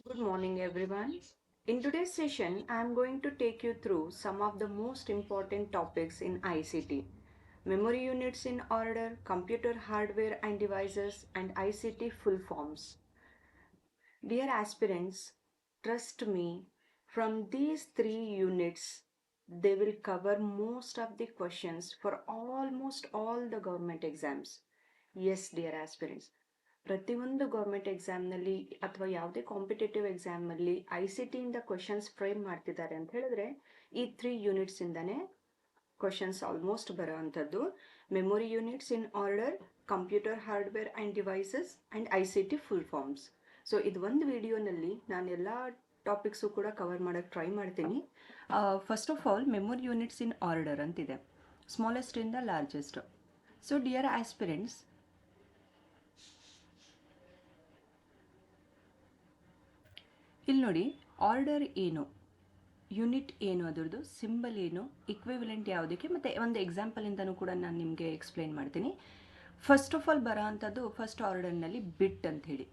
Good morning, everyone. In today's session, I am going to take you through some of the most important topics in ICT: memory units in order, computer hardware and devices, and ICT full forms. Dear aspirants, trust me, from these three units, they will cover most of the questions for almost all the government exams. Yes, dear aspirants. ಪ್ರತಿಯೊಂದು government ಎಕ್ಸಾಮ್ನಲ್ಲಿ ಅಥವಾ ಯಾವುದೇ competitive ಎಕ್ಸಾಮಲ್ಲಿ ICT ಇಂದ questions frame ಮಾಡ್ತಿದ್ದಾರೆ ಅಂತ ಹೇಳಿದ್ರೆ ಈ 3 ಯೂನಿಟ್ಸಿಂದನೇ questions almost ಬರೋ ಅಂಥದ್ದು. Memory units in order, computer hardware and devices and ICT full forms. So ಇದು ಒಂದು ವಿಡಿಯೋನಲ್ಲಿ ನಾನು ಎಲ್ಲ ಟಾಪಿಕ್ಸು ಕೂಡ ಕವರ್ ಮಾಡೋಕ್ಕೆ ಟ್ರೈ ಮಾಡ್ತೀನಿ. First of all memory units in order ಅಂತಿದೆ, ಸ್ಮಾಲೆಸ್ಟ್ ಇಂದ ಲಾರ್ಜೆಸ್ಟ್. ಸೊ ಡಿಯರ್ ಆಸ್ಪಿರೆಂಟ್ಸ್, ಇಲ್ಲಿ ನೋಡಿ, ಆರ್ಡರ್ ಏನು, ಯೂನಿಟ್ ಏನು, ಅದರದ್ದು ಸಿಂಬಲ್ ಏನು, ಇಕ್ವಿವೆಲೆಂಟ್ ಯಾವುದಕ್ಕೆ, ಮತ್ತು ಒಂದು ಎಕ್ಸಾಂಪಲಿಂದನೂ ಕೂಡ ನಾನು ನಿಮಗೆ ಎಕ್ಸ್ಪ್ಲೈನ್ ಮಾಡ್ತೀನಿ. ಫಸ್ಟ್ ಆಫ್ ಆಲ್ ಬರೋ ಅಂಥದ್ದು ಫಸ್ಟ್ ಆರ್ಡರ್ನಲ್ಲಿ ಬಿಟ್ ಅಂತ ಹೇಳಿ.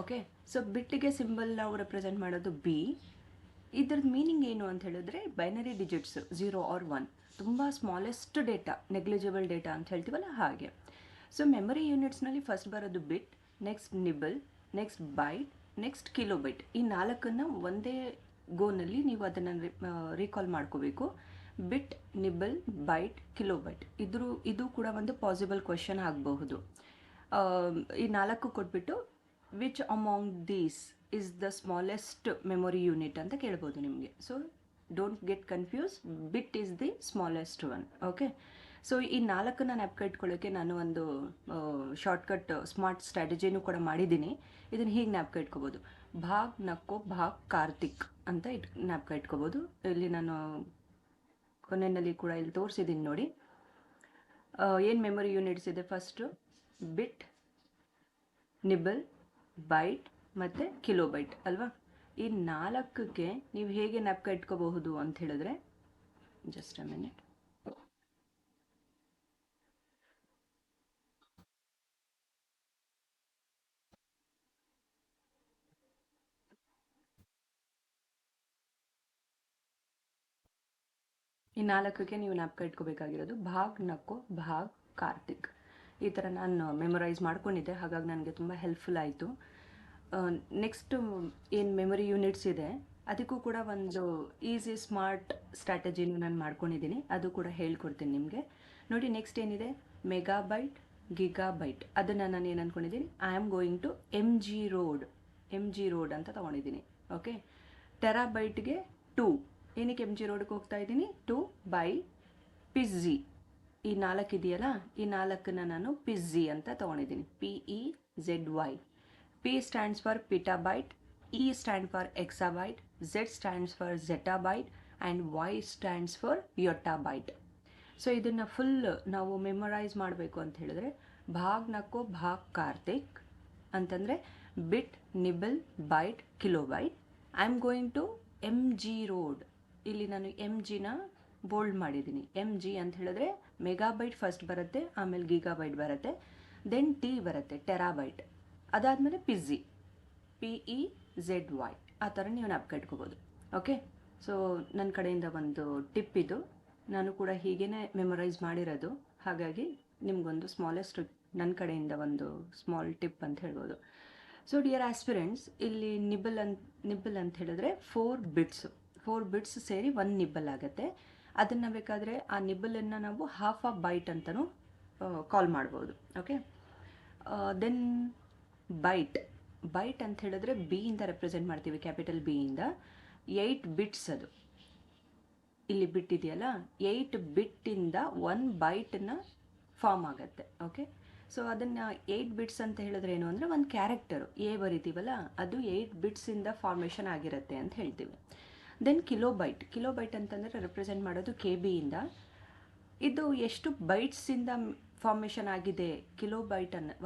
ಓಕೆ, ಸೊ ಬಿಟ್ಟಿಗೆ ಸಿಂಬಲ್ ನಾವು ರೆಪ್ರೆಸೆಂಟ್ ಮಾಡೋದು ಬಿ. ಇದ್ರದ್ದು ಮೀನಿಂಗ್ ಏನು ಅಂತ ಹೇಳಿದ್ರೆ ಬೈನರಿ ಡಿಜಿಟ್ಸ್ 0 or 1, ತುಂಬ ಸ್ಮಾಲೆಸ್ಟ್ ಡೇಟಾ, ನೆಗ್ಲಿಜಿಬಲ್ ಡೇಟಾ ಅಂತ ಹೇಳ್ತೀವಲ್ಲ ಹಾಗೆ. ಸೊ ಮೆಮೊರಿ ಯೂನಿಟ್ಸ್ನಲ್ಲಿ ಫಸ್ಟ್ ಬರೋದು bit, next nibble, next byte, next kilobyte. ಈ ನಾಲ್ಕನ್ನು ಒಂದೇ ಗೋನಲ್ಲಿ ನೀವು ಅದನ್ನು ರೀಕಾಲ್ ಮಾಡ್ಕೋಬೇಕು. ಬಿಟ್, ನಿಬಲ್, ಬೈಟ್, ಕಿಲೋಬೈಟ್ ಇದು ಕೂಡ ಒಂದು ಪಾಸಿಬಲ್ ಕ್ವೆಶನ್ ಆಗಬಹುದು. ಈ ನಾಲ್ಕು ಕೊಟ್ಬಿಟ್ಟು which among these is the smallest memory unit ಅಂತ ಕೇಳ್ಬೋದು ನಿಮಗೆ. So don't get confuse, bit is the smallest one. Okay, so ಈ ನಾಲ್ಕನ್ನು ನೆನಪು ಇಟ್ಕೊಳ್ಳೋಕ್ಕೆ ನಾನು ಒಂದು ಶಾರ್ಟ್ಕಟ್ ಸ್ಮಾರ್ಟ್ ಸ್ಟ್ರಾಟಜಿನೂ ಕೂಡ ಮಾಡಿದ್ದೀನಿ. ಇದನ್ನು ಹೀಗೆ ನೆನಪು ಇಟ್ಕೋಬೋದು: ಭಾಗ್ ನಕ್ಕೋ ಭಾಗ್ ಕಾರ್ತಿಕ್ ಅಂತ ನೆನಪು ಇಟ್ಕೋಬೋದು. ಇಲ್ಲಿ ನಾನು ಕೊನೆಯಲ್ಲಿ ಕೂಡ ಇಲ್ಲಿ ತೋರಿಸಿದ್ದೀನಿ ನೋಡಿ. ಏನು ಮೆಮೊರಿ ಯೂನಿಟ್ಸ್ ಇದೆ? ಫಸ್ಟು ಬಿಟ್, ನಿಬಲ್, ಬೈಟ್ ಮತ್ತು ಕಿಲೋಬೈಟ್ ಅಲ್ವಾ. ಈ ನಾಲ್ಕಕ್ಕೆ ನೀವು ಹೇಗೆ ನೆನಪು ಇಟ್ಕೋಬಹುದು ಅಂತ ಹೇಳಿದ್ರೆ, ಜಸ್ಟ್ ಅ ಮಿನಿಟ್. ಈ ನಾಲ್ಕಕ್ಕೆ ನೀವು ಜ್ಞಾಪಕ ಇಟ್ಕೋಬೇಕಾಗಿರೋದು ಭಾಗ್ ನಕ್ಕೋ ಭಾಗ್ ಕಾರ್ತಿಕ್. ಈ ಥರ ನಾನು ಮೆಮೊರೈಸ್ ಮಾಡ್ಕೊಂಡಿದ್ದೆ, ಹಾಗಾಗಿ ನನಗೆ ತುಂಬ ಹೆಲ್ಪ್ಫುಲ್ ಆಯಿತು. ನೆಕ್ಸ್ಟು ಏನು ಮೆಮೊರಿ ಯೂನಿಟ್ಸ್ ಇದೆ ಅದಕ್ಕೂ ಕೂಡ ಒಂದು ಈಸಿ ಸ್ಮಾರ್ಟ್ ಸ್ಟ್ರಾಟಜಿನೂ ನಾನು ಮಾಡ್ಕೊಂಡಿದ್ದೀನಿ, ಅದು ಕೂಡ ಹೇಳ್ಕೊಡ್ತೀನಿ ನಿಮಗೆ. ನೋಡಿ, ನೆಕ್ಸ್ಟ್ ಏನಿದೆ, ಮೆಗಾಬೈಟ್, ಗಿಗಾಬೈಟ್. ಅದನ್ನು ನಾನು ಏನು ಅಂದ್ಕೊಂಡಿದ್ದೀನಿ, I am going to M G road ಅಂತ ತೊಗೊಂಡಿದ್ದೀನಿ. ಓಕೆ, ಟೆರಾಬೈಟ್ಗೆ 2. ಏನಕ್ಕೆ ಎಮ್ ಜಿ ರೋಡ್ಗೆ ಹೋಗ್ತಾ ಇದ್ದೀನಿ? To buy pizza. ಈ ನಾಲ್ಕು ಇದೆಯಲ್ಲ, ಈ ನಾಲ್ಕನ್ನು ನಾನು ಪಿಜ್ಜಿ ಅಂತ ತೊಗೊಂಡಿದ್ದೀನಿ. PEZY. P stands for petabyte, E stands for exabyte, Z stands for zettabyte and Y stands for yottabyte. So ಇದನ್ನು ಫುಲ್ ನಾವು ಮೆಮೊರೈಸ್ ಮಾಡಬೇಕು ಅಂತ ಹೇಳಿದ್ರೆ, ಭಾಗ್ ನಕ್ಕೋ ಭಾಗ್ ಕಾರ್ತಿಕ್ ಅಂತಂದರೆ bit, nibble, byte, kilobyte. I am going to M G road. ಇಲ್ಲಿ ನಾನು ಎಮ್ ಜಿನ ಬೋಲ್ಡ್ ಮಾಡಿದ್ದೀನಿ. ಎಮ್ ಜಿ ಅಂತ ಹೇಳಿದ್ರೆ ಮೆಗಾಬೈಟ್ ಫಸ್ಟ್ ಬರುತ್ತೆ, ಆಮೇಲೆ ಗಿಗಾಬೈಟ್ ಬರುತ್ತೆ, ದೆನ್ ಟಿ ಬರುತ್ತೆ, ಟೆರಾಬೈಟ್. ಅದಾದಮೇಲೆ ಪಿಜ್ಜಿ, PEZY. ಆ ಥರ ನೀವು ಜ್ಞಾಪಕ ಇಟ್ಕೋಬೋದು. ಓಕೆ, ಸೊ ನನ್ನ ಕಡೆಯಿಂದ ಒಂದು ಟಿಪ್ ಇದು. ನಾನು ಕೂಡ ಹೀಗೇ ಮೆಮೊರೈಸ್ ಮಾಡಿರೋದು, ಹಾಗಾಗಿ ನಿಮಗೊಂದು ಸ್ಮಾಲೆಸ್ಟ್ ನನ್ನ ಕಡೆಯಿಂದ ಒಂದು ಸ್ಮಾಲ್ ಟಿಪ್ ಅಂತ ಹೇಳ್ಬೋದು. ಸೊ ಡಿಯರ್ ಆಸ್ಪಿರೆಂಟ್ಸ್, ಇಲ್ಲಿ ನಿಬಲ್ ಅಂತ ಹೇಳಿದ್ರೆ 4 ಬಿಟ್ಸ್ ಸೇರಿ 1 ನಿಬ್ಬಲ್ ಆಗುತ್ತೆ. ಅದನ್ನು ಬೇಕಾದರೆ ಆ ನಿಬ್ಬಲನ್ನು ನಾವು ಹಾಫ್ ಆಫ್ ಬೈಟ್ ಅಂತಲೂ ಕಾಲ್ ಮಾಡ್ಬೋದು. ಓಕೆ, ದೆನ್ ಬೈಟ್ ಅಂತ ಹೇಳಿದ್ರೆ ಬಿ ಇಂದ ರೆಪ್ರೆಸೆಂಟ್ ಮಾಡ್ತೀವಿ, ಕ್ಯಾಪಿಟಲ್ ಬಿ ಇಂದ. 8 ಬಿಟ್ಸ್ ಅದು. ಇಲ್ಲಿ ಬಿಟ್ ಇದೆಯಲ್ಲ, 8 ಬಿಟ್ಟಿಂದ 1 ಬೈಟನ್ನು ಫಾರ್ಮ್ ಆಗುತ್ತೆ. ಓಕೆ, ಸೊ ಅದನ್ನು 8 ಬಿಟ್ಸ್ ಅಂತ ಹೇಳಿದ್ರೆ ಏನು ಅಂದರೆ, ಒಂದು ಕ್ಯಾರೆಕ್ಟರು ಎ ಬರಿತೀವಲ್ಲ, ಅದು 8 ಬಿಟ್ಸಿಂದ ಫಾರ್ಮೇಷನ್ ಆಗಿರುತ್ತೆ ಅಂತ ಹೇಳ್ತೀವಿ. ದೆನ್ ಕಿಲೋಬೈಟ್ ಅಂತಂದರೆ ರೆಪ್ರೆಸೆಂಟ್ ಮಾಡೋದು KB ಇಂದ. ಇದು ಎಷ್ಟು ಬೈಟ್ಸಿಂದ ಫಾರ್ಮೇಷನ್ ಆಗಿದೆ,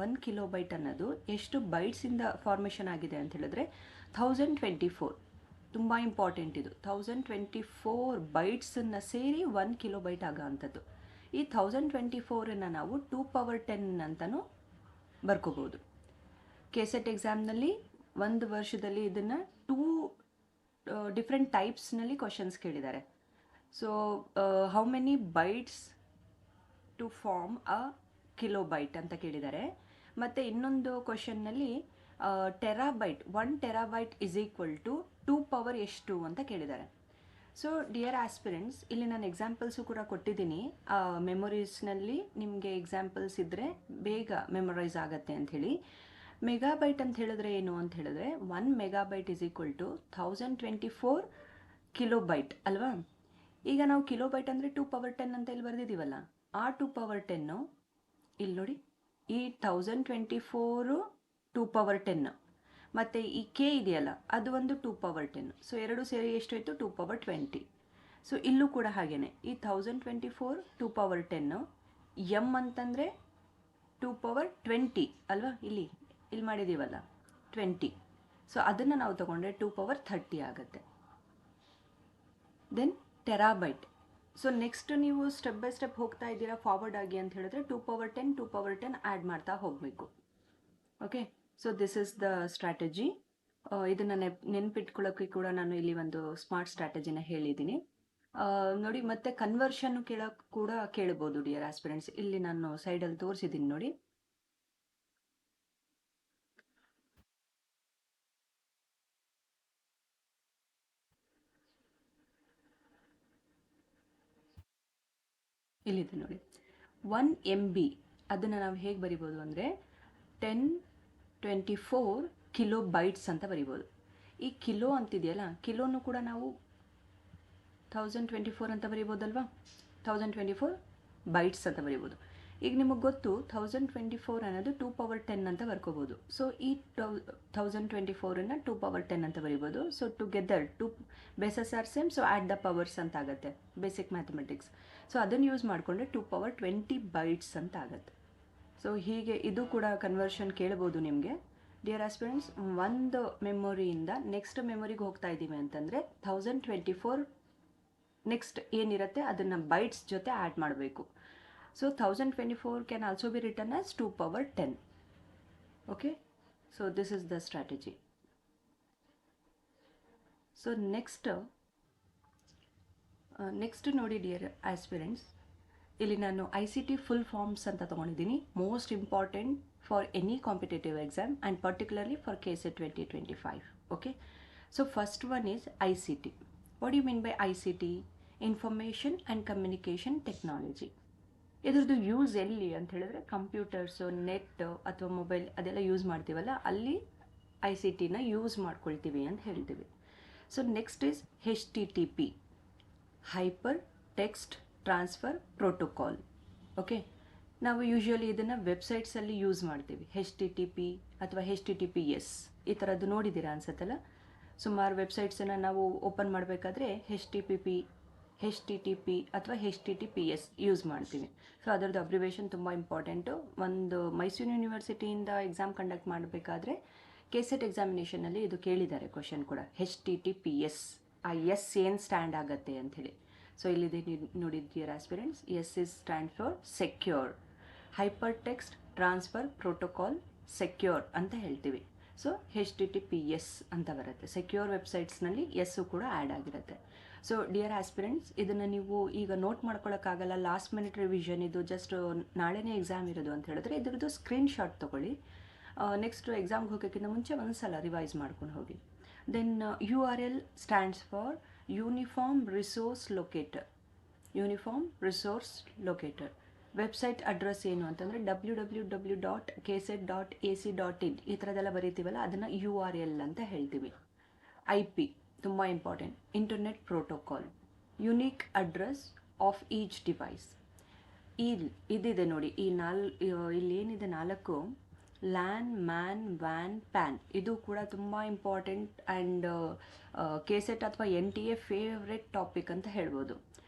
1 ಕಿಲೋಬೈಟ್ ಅನ್ನೋದು ಎಷ್ಟು ಬೈಟ್ಸಿಂದ ಫಾರ್ಮೇಷನ್ ಆಗಿದೆ ಅಂತ ಹೇಳಿದ್ರೆ 1024. ತುಂಬ ಇಂಪಾರ್ಟೆಂಟ್ ಇದು. 1024 ಬೈಟ್ಸನ್ನು ಸೇರಿ 1 ಕಿಲೋಬೈಟ್ ಆಗೋ ಅಂಥದ್ದು. ಈ 1024 ನಾವು 2 power 10 ಅಂತಲೂ ಬರ್ಕೋಬೋದು. KCET ಎಕ್ಸಾಮ್ನಲ್ಲಿ ಒಂದು ವರ್ಷದಲ್ಲಿ ಇದನ್ನು 2 ಡಿಫ್ರೆಂಟ್ ಟೈಪ್ಸ್ನಲ್ಲಿ ಕ್ವಶನ್ಸ್ ಕೇಳಿದ್ದಾರೆ. So how many bytes to form a kilobyte ಅಂತ ಕೇಳಿದ್ದಾರೆ. ಮತ್ತು ಇನ್ನೊಂದು ಕ್ವಶನ್ನಲ್ಲಿ terabyte 1 terabyte is equal to 2 power ಎಷ್ಟು ಅಂತ ಕೇಳಿದ್ದಾರೆ. ಸೊ ಡಿಯರ್ ಆಸ್ಪಿರೆಂಟ್ಸ್, ಇಲ್ಲಿ ನಾನು ಎಕ್ಸಾಂಪಲ್ಸು ಕೂಡ ಕೊಟ್ಟಿದ್ದೀನಿ. ಮೆಮೊರೀಸ್ನಲ್ಲಿ ನಿಮಗೆ ಎಕ್ಸಾಂಪಲ್ಸ್ ಇದ್ದರೆ ಬೇಗ ಮೆಮೊರೈಸ್ ಆಗುತ್ತೆ ಅಂಥೇಳಿ. ಮೆಗಾಬೈಟ್ ಅಂತ ಹೇಳಿದ್ರೆ ಏನು ಅಂತ ಹೇಳಿದ್ರೆ 1 megabyte is equal to 1024 kilobyte ಅಲ್ವಾ. ಈಗ ನಾವು ಕಿಲೋಬೈಟ್ ಅಂದರೆ 2 ಪವರ್ 10 ಅಂತ ಇಲ್ಲಿ ಬರೆದಿದ್ದೀವಲ್ಲ, ಆ 2 ಪವರ್ 10 ಇಲ್ಲಿ ನೋಡಿ, ಈ 1024 2 ಪವರ್ 10 ಮತ್ತು ಈ ಕೆ ಇದೆಯಲ್ಲ ಅದು ಒಂದು 2 ಪವರ್ 10. ಸೊ ಎರಡು ಸೇರಿ ಎಷ್ಟಾಯಿತು? 2 ಪವರ್ 20. ಸೊ ಇಲ್ಲೂ ಕೂಡ ಹಾಗೇನೆ, ಈ 1024 2 ಪವರ್ 10, ಎಮ್ ಅಂತಂದರೆ 2 ಪವರ್ 20 ಅಲ್ವಾ, ಇಲ್ಲಿ ಮಾಡಿದ್ದೀವಲ್ಲ 20. ಸೊ ಅದನ್ನು ನಾವು ತಗೊಂಡ್ರೆ 2 ಪವರ್ 30 ಆಗುತ್ತೆ. Then terabyte. ಸೊ ನೆಕ್ಸ್ಟ್ ನೀವು ಸ್ಟೆಪ್ ಬೈ ಸ್ಟೆಪ್ ಹೋಗ್ತಾ ಇದ್ದೀರಾ ಫಾರ್ವರ್ಡ್ ಆಗಿ ಅಂತ ಹೇಳಿದ್ರೆ 2 ಪವರ್ 10 2 ಪವರ್ 10 ಆ್ಯಡ್ ಮಾಡ್ತಾ ಹೋಗಬೇಕು. Okay, so this is the strategy. ಇದನ್ನು ನೆನ್ಪಿಟ್ಕೊಳ್ಳೋಕ್ಕೆ ಕೂಡ ನಾನು ಇಲ್ಲಿ ಒಂದು ಸ್ಮಾರ್ಟ್ ಸ್ಟ್ರಾಟಜಿನ ಹೇಳಿದ್ದೀನಿ. ನೋಡಿ, ಮತ್ತೆ ಕನ್ವರ್ಷನ್ ಕೂಡ ಕೇಳ್ಬೋದು ಡಿಯರ್ ಆಸ್ಪಿರೆಂಟ್ಸ್. ಇಲ್ಲಿ ನಾನು ಸೈಡಲ್ಲಿ ತೋರಿಸಿದ್ದೀನಿ ನೋಡಿ. ಇಲ್ಲಿದೆ ನೋಡಿ, 1 MB ಅದನ್ನು ನಾವು ಹೇಗೆ ಬರಿಬೋದು ಅಂದರೆ 1024 ಕಿಲೋ ಬೈಟ್ಸ್ ಅಂತ ಬರಿಬೋದು. ಈ ಕಿಲೋ ಅಂತಿದೆಯಲ್ಲ, ಕಿಲೋನು ಕೂಡ ನಾವು 1024 ಅಂತ ಬರಿಬೋದಲ್ವಾ, 1024 ಬೈಟ್ಸ್ ಅಂತ ಬರಿಬೋದು. ಈಗ ನಿಮಗೆ ಗೊತ್ತು 1024 ಅನ್ನೋದು 2 ಪವರ್ 10 ಅಂತ ಬರ್ಕೋಬೋದು. ಸೊ ಈ 1024ನ್ನು 2 ಪವರ್ 10 ಅಂತ ಬರಿಬೋದು. So together 2 bases are same, so add the powers ಅಂತ ಆಗುತ್ತೆ, ಬೇಸಿಕ್ ಮ್ಯಾಥಮೆಟಿಕ್ಸ್. ಸೊ ಅದನ್ನು ಯೂಸ್ ಮಾಡಿಕೊಂಡ್ರೆ 2 ಪವರ್ 20 ಬೈಟ್ಸ್ ಅಂತ ಆಗುತ್ತೆ. ಸೊ ಹೀಗೆ ಇದು ಕೂಡ ಕನ್ವರ್ಷನ್ ಕೇಳ್ಬೋದು ನಿಮಗೆ. ಡಿಯರ್ ಆಸ್ಪಿರೆಂಟ್ಸ್, ಒಂದು ಮೆಮೊರಿಯಿಂದ ನೆಕ್ಸ್ಟ್ ಮೆಮೊರಿಗೆ ಹೋಗ್ತಾ ಇದ್ದೀವಿ ಅಂತಂದರೆ 1024 ನೆಕ್ಸ್ಟ್ ಏನಿರುತ್ತೆ ಅದನ್ನು ಬೈಟ್ಸ್ ಜೊತೆ ಆ್ಯಡ್ ಮಾಡಬೇಕು. So 1024 can also be written as 2 power 10. Okay, so this is the strategy. So next ನೋಡಿ ಡಿಯರ್ ಆಸ್ಪಿರೆಂಟ್ಸ್, ಇಲ್ಲಿ ನಾನು ICT ಫುಲ್ ಫಾರ್ಮ್ಸ್ ಅಂತ ತೊಗೊಂಡಿದ್ದೀನಿ. Most important for any competitive exam and particularly for KSET 2025. Okay, so first one is ICT. What you mean by ICT? Information and communication technology. ಇದ್ರದ್ದು use ಎಲ್ಲಿ ಅಂತ ಹೇಳಿದ್ರೆ computers, net ಅಥವಾ mobile ಅದೆಲ್ಲ use ಮಾಡ್ತೀವಲ್ಲ, ಅಲ್ಲಿ ICTನ ಯೂಸ್ ಮಾಡ್ಕೊಳ್ತೀವಿ ಅಂತ ಹೇಳ್ತೀವಿ. So next is HTTP, hyper text transfer protocol. Okay, ನಾವು ಯೂಶ್ವಲಿ ಇದನ್ನು ವೆಬ್ಸೈಟ್ಸಲ್ಲಿ ಯೂಸ್ ಮಾಡ್ತೀವಿ, HTTP ಅಥವಾ HTTPS ಈ ಥರದ್ದು ನೋಡಿದ್ದೀರಾ ಅನ್ಸತ್ತಲ್ಲ. ಸುಮಾರು ವೆಬ್ಸೈಟ್ಸನ್ನು ನಾವು ಓಪನ್ ಮಾಡಬೇಕಾದ್ರೆ HTTP ಅಥವಾ HTTPS ಯೂಸ್ ಮಾಡ್ತೀವಿ. ಸೊ ಅದರದ್ದು ಅಬ್ರಿವೇಷನ್ ತುಂಬ ಇಂಪಾರ್ಟೆಂಟು. ಒಂದು ಮೈಸೂರು ಯೂನಿವರ್ಸಿಟಿಯಿಂದ ಎಕ್ಸಾಮ್ ಕಂಡಕ್ಟ್ ಮಾಡಬೇಕಾದ್ರೆ KSET ಎಕ್ಸಾಮಿನೇಷನಲ್ಲಿ ಇದು ಕೇಳಿದ್ದಾರೆ ಕ್ವಶನ್ ಕೂಡ, HTTPS ಆ ಎಸ್ ಏನು ಸ್ಟ್ಯಾಂಡ್ ಆಗುತ್ತೆ ಅಂಥೇಳಿ. ಸೊ ಇಲ್ಲಿದೆ ನೋಡಿದ್ದೀರ aspirants, S is stand for secure, hyper text transfer protocol secure ಅಂತ ಹೇಳ್ತೀವಿ. ಸೊ HTTPS ಅಂತ ಬರುತ್ತೆ. ಸೆಕ್ಯೂರ್ ವೆಬ್ಸೈಟ್ಸ್ನಲ್ಲಿ ಎಸ್ಸು ಕೂಡ ಆ್ಯಡ್ ಆಗಿರುತ್ತೆ. ಸೊ ಡಿಯರ್ ಆಸ್ಪಿರೆಂಟ್ಸ್, ಇದನ್ನು ನೀವು ಈಗ ನೋಟ್ ಮಾಡ್ಕೊಳ್ಳೋಕ್ಕಾಗಲ್ಲ, ಲಾಸ್ಟ್ ಮಿನಿಟ್ ರಿವಿಷನ್ ಇದು, ಜಸ್ಟ್ ನಾಳೆನೇ ಎಕ್ಸಾಮ್ ಇರೋದು ಅಂತ ಹೇಳಿದ್ರೆ ಇದ್ರದ್ದು ಸ್ಕ್ರೀನ್ಶಾಟ್ ತೊಗೊಳ್ಳಿ. ನೆಕ್ಸ್ಟ್ ಎಕ್ಸಾಮ್ಗೆ ಹೋಗೋಕ್ಕಿಂತ ಮುಂಚೆ ಒಂದು ಸಲ ರಿವೈಸ್ ಮಾಡ್ಕೊಂಡು ಹೋಗಿ. Then URL stands for uniform resource locator. Website address ಏನು ಅಂತಂದರೆ www.kset.ac.in ಈ ಥರದ್ದೆಲ್ಲ ಬರೀತೀವಲ್ಲ, ಅದನ್ನು URL ಅಂತ ಹೇಳ್ತೀವಿ. IP ತುಂಬ important, internet protocol, unique address of each device. ಇದಿದೆ ನೋಡಿ, ಇಲ್ಲೇನಿದೆ 4, ಲ್ಯಾನ್, ಮ್ಯಾನ್, ವ್ಯಾನ್, ಪ್ಯಾನ್, ಇದು ಕೂಡ ತುಂಬ ಇಂಪಾರ್ಟೆಂಟ್ ಆ್ಯಂಡ್ KSET ಅಥವಾ NTA ಫೇವ್ರೆಟ್ ಟಾಪಿಕ್ ಅಂತ ಹೇಳ್ಬೋದು.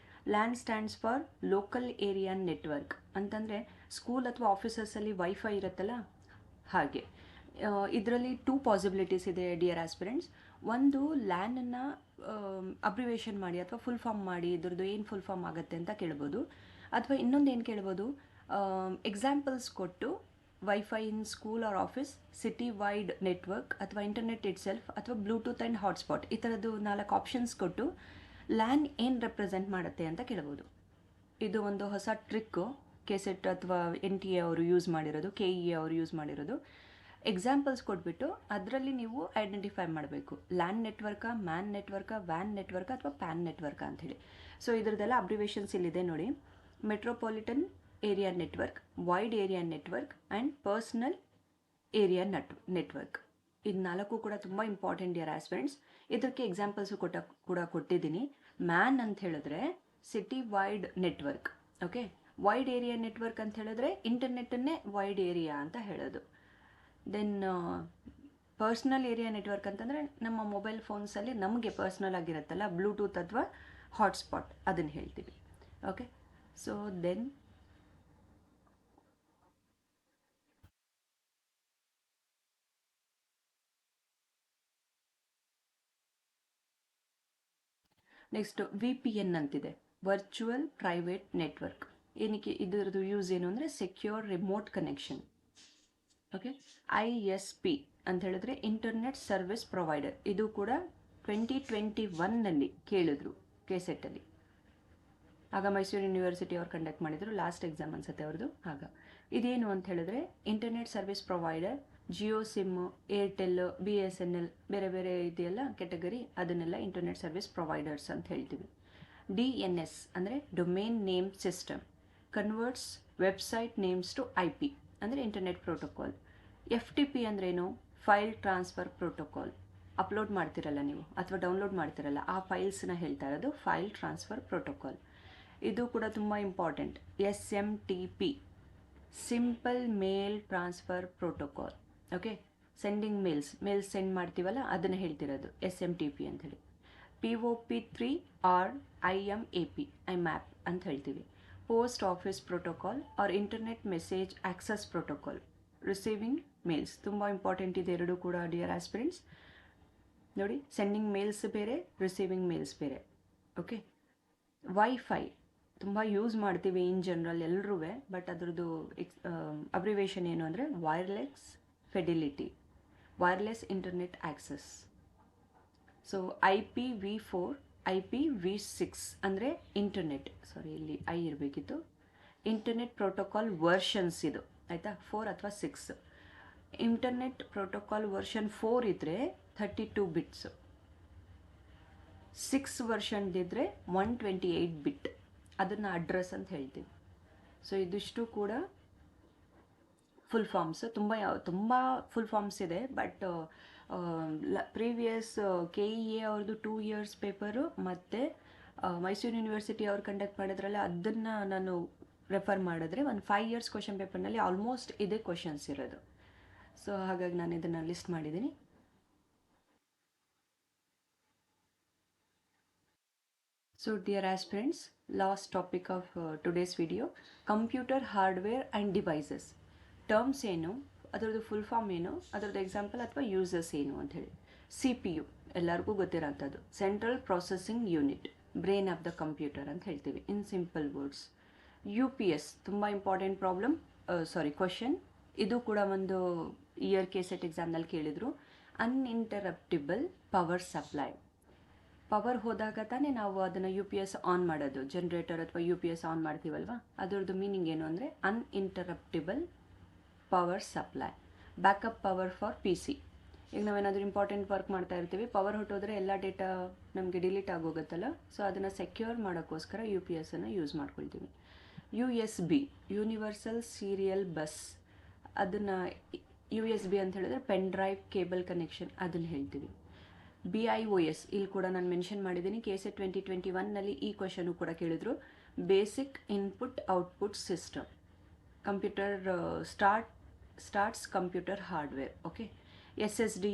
LAN stands for local area network, ಅಂತಂದರೆ ಸ್ಕೂಲ್ ಅಥವಾ ಆಫೀಸಸಲ್ಲಿ ವೈಫೈ ಇರುತ್ತಲ್ಲ ಹಾಗೆ. ಇದರಲ್ಲಿ 2 ಪಾಸಿಬಿಲಿಟೀಸ್ ಇದೆ ಡಿಯರ್ ಆಸ್ಪಿರೆಂಟ್ಸ್. ಒಂದು, ಲ್ಯಾನನ್ನು ಅಬ್ರಿವೇಷನ್ ಮಾಡಿ ಅಥವಾ ಫುಲ್ ಫಾರ್ಮ್ ಮಾಡಿ ಇದ್ರದ್ದು ಏನು ಫುಲ್ ಫಾರ್ಮ್ ಆಗುತ್ತೆ ಅಂತ ಕೇಳ್ಬೋದು. ಅಥವಾ ಇನ್ನೊಂದು ಏನು ಕೇಳ್ಬೋದು, ಎಕ್ಸಾಂಪಲ್ಸ್ ಕೊಟ್ಟು wifi in school or office, city wide network ಅಥವಾ ಇಂಟರ್ನೆಟ್ ಇಟ್ ಸೆಲ್ಫ್ ಅಥವಾ ಬ್ಲೂಟೂತ್ ಆ್ಯಂಡ್ ಹಾಟ್ಸ್ಪಾಟ್, ಈ ಥರದ್ದು 4 ಆಪ್ಷನ್ಸ್ ಕೊಟ್ಟು ಲ್ಯಾನ್ ಏನು ರೆಪ್ರೆಸೆಂಟ್ ಮಾಡುತ್ತೆ ಅಂತ ಕೇಳ್ಬೋದು. ಇದು ಒಂದು ಹೊಸ ಟ್ರಿಕ್ಕು ಕೆಸೆಟ್ ಅಥವಾ NTA ಅವರು ಯೂಸ್ ಮಾಡಿರೋದು, KEA ಅವರು ಯೂಸ್ ಮಾಡಿರೋದು. ಎಕ್ಸಾಂಪಲ್ಸ್ ಕೊಟ್ಬಿಟ್ಟು ಅದರಲ್ಲಿ ನೀವು ಐಡೆಂಟಿಫೈ ಮಾಡಬೇಕು, LAN network, man network, van network ಅಥವಾ ಪ್ಯಾನ್ ನೆಟ್ವರ್ಕ ಅಂಥೇಳಿ. ಸೊ ಇದ್ರದ್ದೆಲ್ಲ ಅಬ್ರಿವೇಷನ್ಸ್ ಇಲ್ಲಿದೆ ನೋಡಿ. Metropolitan area network, wide area network and personal area network. ಇದು 4 ಕೂಡ ತುಂಬ ಇಂಪಾರ್ಟೆಂಟ್ ಡಿಯರ್ ಆಸ್ಪಿರೆಂಟ್ಸ್. ಇದಕ್ಕೆ ಎಕ್ಸಾಂಪಲ್ಸು ಕೂಡ ಕೊಟ್ಟಿದ್ದೀನಿ. ಮ್ಯಾನ್ ಅಂತ ಹೇಳಿದ್ರೆ city wide network, okay. Wide area network ಅಂತ ಹೇಳಿದ್ರೆ ಇಂಟರ್ನೆಟ್ಟನ್ನೇ ವೈಡ್ ಏರಿಯಾ ಅಂತ ಹೇಳೋದು. ದೆನ್ ಪರ್ಸ್ನಲ್ ಏರಿಯಾ ನೆಟ್ವರ್ಕ್ ಅಂತಂದರೆ ನಮ್ಮ ಮೊಬೈಲ್ ಫೋನ್ಸಲ್ಲಿ ನಮಗೆ ಪರ್ಸ್ನಲ್ ಆಗಿರುತ್ತಲ್ಲ, ಬ್ಲೂಟೂತ್ ಅಥವಾ ಹಾಟ್ಸ್ಪಾಟ್, ಅದನ್ನು ಹೇಳ್ತೀವಿ, okay. So then next VPN ಅಂತಿದೆ, ವರ್ಚುವಲ್ ಪ್ರೈವೇಟ್ ನೆಟ್ವರ್ಕ್. ಏನಕ್ಕೆ ಇದರದ್ದು ಯೂಸ್ ಏನು ಅಂದರೆ secure remote connection, okay. ISP ಅಂತ ಹೇಳಿದ್ರೆ ಇಂಟರ್ನೆಟ್ ಸರ್ವಿಸ್ ಪ್ರೊವೈಡರ್. ಇದು ಕೂಡ 2021ನಲ್ಲಿ ಕೇಳಿದ್ರು ಕೆಸೆಟ್ಟಲ್ಲಿ. ಆಗ ಮೈಸೂರು ಯೂನಿವರ್ಸಿಟಿ ಅವ್ರು ಕಂಡಕ್ಟ್ ಮಾಡಿದ್ರು, ಲಾಸ್ಟ್ ಎಕ್ಸಾಮ್ ಅನ್ಸುತ್ತೆ ಅವ್ರದ್ದು. ಆಗ ಇದೇನು ಅಂತ ಹೇಳಿದ್ರೆ internet service provider, Jio SIM, Airtel, BSNL, ಬೇರೆ ಬೇರೆ ಇದೆಯಲ್ಲ ಕೆಟಗರಿ, ಅದನ್ನೆಲ್ಲ ಇಂಟರ್ನೆಟ್ ಸರ್ವಿಸ್ ಪ್ರೊವೈಡರ್ಸ್ ಅಂತ ಹೇಳ್ತೀವಿ. DNS ಅಂದರೆ domain name system, converts website names to IP ಅಂದರೆ ಇಂಟರ್ನೆಟ್ ಪ್ರೋಟೋಕಾಲ್. FTP ಅಂದ್ರೇನು, ಫೈಲ್ ಟ್ರಾನ್ಸ್ಫರ್ ಪ್ರೋಟೋಕಾಲ್. ಅಪ್ಲೋಡ್ ಮಾಡ್ತಿರಲ್ಲ ನೀವು ಅಥವಾ ಡೌನ್ಲೋಡ್ ಮಾಡ್ತಿರಲ್ಲ, ಆ ಫೈಲ್ಸ್ನ ಹೇಳ್ತಾ ಇರೋದು ಫೈಲ್ ಟ್ರಾನ್ಸ್ಫರ್ ಪ್ರೋಟೋಕಾಲ್. ಇದು ಕೂಡ ತುಂಬ important. SMTP, simple mail transfer protocol, okay. Sending mails send ಮಾಡ್ತೀವಲ್ಲ ಅದನ್ನು ಹೇಳ್ತಿರೋದು SMTP ಅಂಥೇಳಿ. POP3 ಆರ್ IMAP ಅಂತ ಹೇಳ್ತೀವಿ. Post office protocol or internet message access protocol. Receiving mails ತುಂಬ ಇಂಪಾರ್ಟೆಂಟ್ ಇದೆ ಎರಡೂ ಕೂಡ ಡಿಯರ್ ಆಸ್ಪಿರೆಂಟ್ಸ್. ನೋಡಿ, ಸೆಂಡಿಂಗ್ ಮೇಲ್ಸ್ ಬೇರೆ, ರಿಸೀವಿಂಗ್ ಮೇಲ್ಸ್ ಬೇರೆ, ಓಕೆ. ವೈಫೈ ತುಂಬ ಯೂಸ್ ಮಾಡ್ತೀವಿ ಇನ್ ಜನರಲ್ ಎಲ್ಲರೂ, ಬಟ್ ಅದರದ್ದು ಅಬ್ರಿವೇಷನ್ ಏನು ಅಂದರೆ wireless fidelity, wireless internet access. So IPv4, IPv6 ಅಂದರೆ ಇಂಟರ್ನೆಟ್, ಸಾರಿ ಇಲ್ಲಿ I ಇರಬೇಕಿತ್ತು, ಇಂಟರ್ನೆಟ್ ಪ್ರೋಟೋಕಾಲ್ ವರ್ಷನ್ಸ್ ಇದು, ಆಯಿತಾ, 4 ಅಥವಾ 6. ಇಂಟರ್ನೆಟ್ ಪ್ರೋಟೋಕಾಲ್ ವರ್ಷನ್ 4 ಇದ್ದರೆ 32 ಬಿಟ್ಸ್, 6 ವರ್ಷನ್ದಿದ್ರೆ 128 ಬಿಟ್, ಅದನ್ನು ಅಡ್ರೆಸ್ ಅಂತ ಹೇಳ್ತೀವಿ. ಸೊ ಇದಿಷ್ಟು ಕೂಡ ಫುಲ್ ಫಾರ್ಮ್ಸ್. ತುಂಬ ಫುಲ್ ಫಾರ್ಮ್ಸ್ ಇದೆ, ಬಟ್ ಪ್ರೀವಿಯಸ್ KEA ಅವ್ರದ್ದು 2 years ಪೇಪರು ಮತ್ತು ಮೈಸೂರು ಯೂನಿವರ್ಸಿಟಿ ಅವ್ರು ಕಂಡಕ್ಟ್ ಮಾಡಿದ್ರಲ್ಲ, ಅದನ್ನು ನಾನು ರೆಫರ್ ಮಾಡಿದ್ರೆ ಒಂದು 5 years ಕ್ವಶನ್ ಪೇಪರ್ನಲ್ಲಿ ಆಲ್ಮೋಸ್ಟ್ ಇದೇ ಕ್ವಶನ್ಸ್ ಇರೋದು. ಸೊ ಹಾಗಾಗಿ ನಾನು ಇದನ್ನು ಲಿಸ್ಟ್ ಮಾಡಿದ್ದೀನಿ. So dear aspirants, last topic of today's video, computer hardware and devices. Terms ಏನು, ಅದರದ್ದು ಫುಲ್ ಫಾರ್ಮ್ ಏನು, ಅದರದ್ದು ಎಕ್ಸಾಂಪಲ್ ಅಥವಾ ಯೂಸಸ್ ಏನು ಅಂತ ಹೇಳಿ. CPU ಎಲ್ಲರಿಗೂ ಗೊತ್ತಿರೋಂಥದ್ದು, central processing unit, brain of the computer ಅಂತ ಹೇಳ್ತೀವಿ ಇನ್ ಸಿಂಪಲ್ ವರ್ಡ್ಸ್. UPS ತುಂಬ ಇಂಪಾರ್ಟೆಂಟ್ ಕ್ವಶನ್. ಇದು ಕೂಡ ಒಂದು ಇಯರ್ ಕೆಸೆಟ್ ಎಕ್ಸಾಮ್ನಲ್ಲಿ ಕೇಳಿದರು. ಅನ್ಇಂಟರಪ್ಟಿಬಲ್ ಪವರ್ ಸಪ್ಲೈ. ಪವರ್ ಹೋದಾಗ ತಾನೇ ನಾವು ಅದನ್ನು UPS ಆನ್ ಮಾಡೋದು, ಜನ್ರೇಟರ್ ಅಥವಾ UPS ಆನ್ ಮಾಡ್ತೀವಲ್ವ, ಅದರದ್ದು ಮೀನಿಂಗ್ ಏನು ಅಂದರೆ uninterruptible power supply. Backup power for PC. ಈಗ ನಾವೇನಾದರೂ ಇಂಪಾರ್ಟೆಂಟ್ ವರ್ಕ್ ಮಾಡ್ತಾ ಇರ್ತೀವಿ, ಪವರ್ ಹೊಟ್ಟೋದ್ರೆ ಎಲ್ಲ ಡೇಟಾ ನಮಗೆ ಡಿಲೀಟ್ ಆಗೋಗುತ್ತಲ್ಲ, ಸೊ ಅದನ್ನು ಸೆಕ್ಯೂರ್ ಮಾಡೋಕ್ಕೋಸ್ಕರ UPSನ್ನು ಯೂಸ್ ಮಾಡ್ಕೊಳ್ತೀವಿ. USB, ಯೂನಿವರ್ಸಲ್ ಸೀರಿಯಲ್ ಬಸ್, ಅದನ್ನು USB ಅಂತ ಹೇಳಿದ್ರೆ ಪೆನ್ ಡ್ರೈವ್ ಕೇಬಲ್ ಕನೆಕ್ಷನ್, ಅದನ್ನು ಹೇಳ್ತೀವಿ. BIOS ಇಲ್ಲಿ ಕೂಡ ನಾನು ಮೆನ್ಷನ್ ಮಾಡಿದ್ದೀನಿ, ಕೆಸೆಟ್ 2021ನಲ್ಲಿ ಈ ಕ್ವಶನು ಕೂಡ ಕೇಳಿದ್ರು. Basic input output system. Computer starts computer hardware, okay. SSD,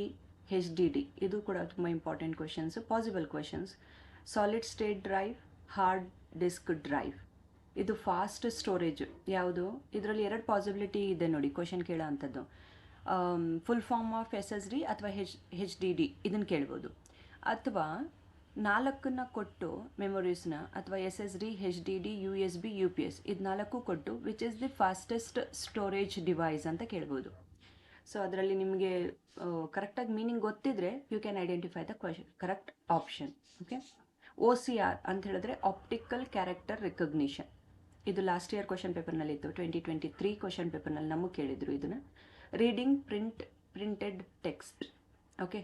HDD ಇದು ಕೂಡ ತುಂಬ important questions, possible questions. Solid state drive, hard disk drive, ಇದು ಫಾಸ್ಟ್ ಸ್ಟೋರೇಜ್. ಯಾವುದು, ಇದರಲ್ಲಿ 2 ಪಾಸಿಬಿಲಿಟಿ ಇದೆ ನೋಡಿ ಕ್ವಶನ್ ಕೇಳೋ ಅಂಥದ್ದು. ಫುಲ್ ಫಾರ್ಮ್ ಆಫ್ SSD ಅಥವಾ HDD ಇದನ್ನು ಕೇಳ್ಬೋದು. ಅಥವಾ 4ನ್ನ ಕೊಟ್ಟು ಮೆಮೊರೀಸ್ನ ಅಥವಾ SSD HDD USB UPS ಇದು 4 ಕೊಟ್ಟು which is the fastest storage device ಅಂತ ಕೇಳ್ಬೋದು. ಸೊ ಅದರಲ್ಲಿ ನಿಮಗೆ ಕರೆಕ್ಟಾಗಿ ಮೀನಿಂಗ್ ಗೊತ್ತಿದ್ರೆ you can identify the correct option. Okay, OCR ಅಂತ ಹೇಳಿದ್ರೆ ಆಪ್ಟಿಕಲ್ ಕ್ಯಾರೆಕ್ಟರ್ ರಿಕಗ್ನಿಷನ್. ಇದು ಲಾಸ್ಟ್ ಇಯರ್ ಕ್ವಶನ್ ಪೇಪರ್ನಲ್ಲಿತ್ತು, 2023 ಕ್ವಶನ್ ಪೇಪರ್ನಲ್ಲಿ ನಮಗೆ ಕೇಳಿದರು ಇದನ್ನು. Reading printed text. Okay,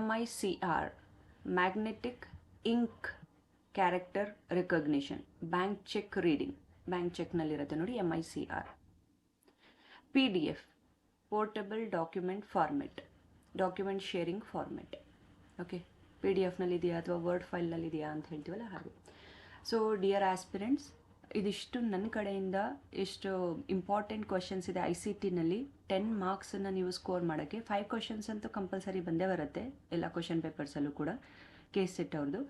MICR magnetic ink character recognition. Bank cheque reading, bank ಚೆಕ್ನಲ್ಲಿರುತ್ತೆ ನೋಡಿ MICR. PDF portable document format, document sharing format. Okay, PDF-ನಲ್ಲಿದೆಯಾ ಅಥವಾ ವರ್ಡ್ ಫೈಲ್ನಲ್ಲಿದೆಯಾ ಅಂತ ಹೇಳ್ತೀವಲ್ಲ ಹಾಗೆ. ಸೊ ಡಿಯರ್ ಆಸ್ಪಿರೆಂಟ್ಸ್, ಇದಿಷ್ಟು ನನ್ನ ಕಡೆಯಿಂದ ಎಷ್ಟು ಇಂಪಾರ್ಟೆಂಟ್ ಕ್ವಶನ್ಸ್ ಇದೆ ICT-ನಲ್ಲಿ. 10 ಮಾರ್ಕ್ಸನ್ನು ನೀವು ಸ್ಕೋರ್ ಮಾಡೋಕ್ಕೆ 5 ಕ್ವಶನ್ಸ್ ಅಂತೂ ಕಂಪಲ್ಸರಿ ಬಂದೇ ಬರುತ್ತೆ ಎಲ್ಲ ಕ್ವಶನ್ ಪೇಪರ್ಸಲ್ಲೂ ಕೂಡ, ಕೇಸ್ ಸೆಟ್ ಅವ್ರದ್ದು.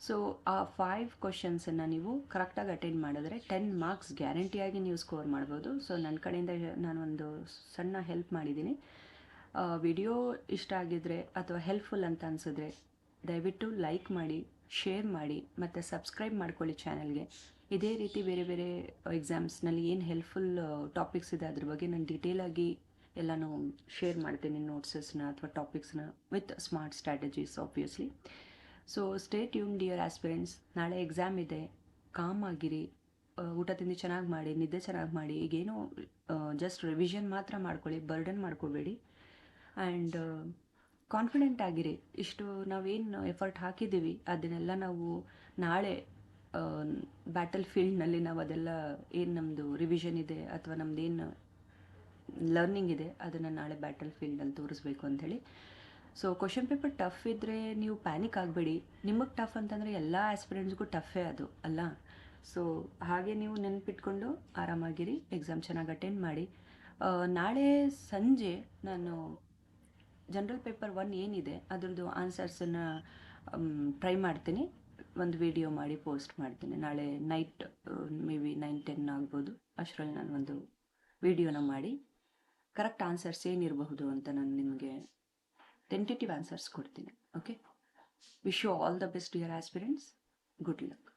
ಸೊ ಆ 5 ಕ್ವಶನ್ಸನ್ನು ನೀವು ಕರೆಕ್ಟಾಗಿ ಅಟೆಂಡ್ ಮಾಡಿದ್ರೆ 10 ಮಾರ್ಕ್ಸ್ ಗ್ಯಾರಂಟಿಯಾಗಿ ನೀವು ಸ್ಕೋರ್ ಮಾಡ್ಬೋದು. ಸೊ ನನ್ನ ಕಡೆಯಿಂದ ನಾನೊಂದು ಸಣ್ಣ ಹೆಲ್ಪ್ ಮಾಡಿದ್ದೀನಿ. ವಿಡಿಯೋ ಇಷ್ಟ ಆಗಿದ್ರೆ ಅಥವಾ ಹೆಲ್ಪ್ಫುಲ್ ಅಂತ ಅನಿಸಿದ್ರೆ ದಯವಿಟ್ಟು ಲೈಕ್ ಮಾಡಿ, ಶೇರ್ ಮಾಡಿ ಮತ್ತು ಸಬ್ಸ್ಕ್ರೈಬ್ ಮಾಡ್ಕೊಳ್ಳಿ ಚಾನಲ್ಗೆ. ಇದೇ ರೀತಿ ಬೇರೆ ಬೇರೆ ಎಕ್ಸಾಮ್ಸ್ನಲ್ಲಿ ಏನು ಹೆಲ್ಪ್ಫುಲ್ ಟಾಪಿಕ್ಸ್ ಇದೆ ಅದ್ರ ಬಗ್ಗೆ ನಾನು ಡೀಟೇಲಾಗಿ ಎಲ್ಲನೂ ಶೇರ್ ಮಾಡ್ತೀನಿ, ನೋಟ್ಸಸ್ನ ಅಥವಾ ಟಾಪಿಕ್ಸ್ನ with smart strategies obviously. So stay tune dear aspirants. ನಾಳೆ ಎಕ್ಸಾಮ್ ಇದೆ, ಕಾಮ್ ಆಗಿರಿ, ಊಟ ತಿಂಡಿ ಚೆನ್ನಾಗಿ ಮಾಡಿ, ನಿದ್ದೆ ಚೆನ್ನಾಗಿ ಮಾಡಿ. ಈಗೇನು ಜಸ್ಟ್ ರಿವಿಷನ್ ಮಾತ್ರ ಮಾಡ್ಕೊಳ್ಳಿ, ಬರ್ಡನ್ ಮಾಡ್ಕೋಬೇಡಿ. ಆ್ಯಂಡ್ ಕಾನ್ಫಿಡೆಂಟ್ ಆಗಿರಿ. ಇಷ್ಟು ನಾವೇನು ಎಫರ್ಟ್ ಹಾಕಿದ್ದೀವಿ ಅದನ್ನೆಲ್ಲ ನಾವು ನಾಳೆ ಬ್ಯಾಟಲ್ ಫೀಲ್ಡ್ನಲ್ಲಿ ನಾವು ಅದೆಲ್ಲ ಏನು ನಮ್ಮದು ರಿವಿಷನ್ ಇದೆ ಅಥವಾ ನಮ್ಮದೇನು ಲರ್ನಿಂಗ್ ಇದೆ ಅದನ್ನು ನಾಳೆ ಬ್ಯಾಟಲ್ ಫೀಲ್ಡಲ್ಲಿ ತೋರಿಸ್ಬೇಕು ಅಂಥೇಳಿ. ಸೊ ಕ್ವಶನ್ ಪೇಪರ್ ಟಫ್ ಇದ್ದರೆ ನೀವು ಪ್ಯಾನಿಕ್ ಆಗಬೇಡಿ. ನಿಮಗೆ ಟಫ್ ಅಂತಂದರೆ ಎಲ್ಲ ಆಸ್ಪಿರೆಂಟ್ಸ್ಗೂ ಟಫೇ ಅದು ಅಲ್ಲ. ಸೊ ಹಾಗೆ ನೀವು ನೆನಪಿಟ್ಕೊಂಡು ಆರಾಮಾಗಿರಿ, ಎಕ್ಸಾಮ್ ಚೆನ್ನಾಗಿ ಅಟೆಂಡ್ ಮಾಡಿ. ನಾಳೆ ಸಂಜೆ ನಾನು ಜನರಲ್ ಪೇಪರ್ 1 ಏನಿದೆ ಅದರದ್ದು ಆನ್ಸರ್ಸನ್ನು ಟ್ರೈ ಮಾಡ್ತೀನಿ, ಒಂದು ವಿಡಿಯೋ ಮಾಡಿ ಪೋಸ್ಟ್ ಮಾಡ್ತೀನಿ. ನಾಳೆ ನೈಟ್ ಮೇ ಬಿ 9-10 ಆಗ್ಬೋದು, ಅಷ್ಟರಲ್ಲಿ ನಾನು ಒಂದು ವಿಡಿಯೋನ ಮಾಡಿ ಕರೆಕ್ಟ್ ಆನ್ಸರ್ಸ್ ಏನಿರಬಹುದು ಅಂತ ನಾನು ನಿಮಗೆ ಟೆಂಟೇಟಿವ್ ಆನ್ಸರ್ಸ್ ಕೊಡ್ತೀನಿ. Okay, wish you all the best dear aspirants. Good luck.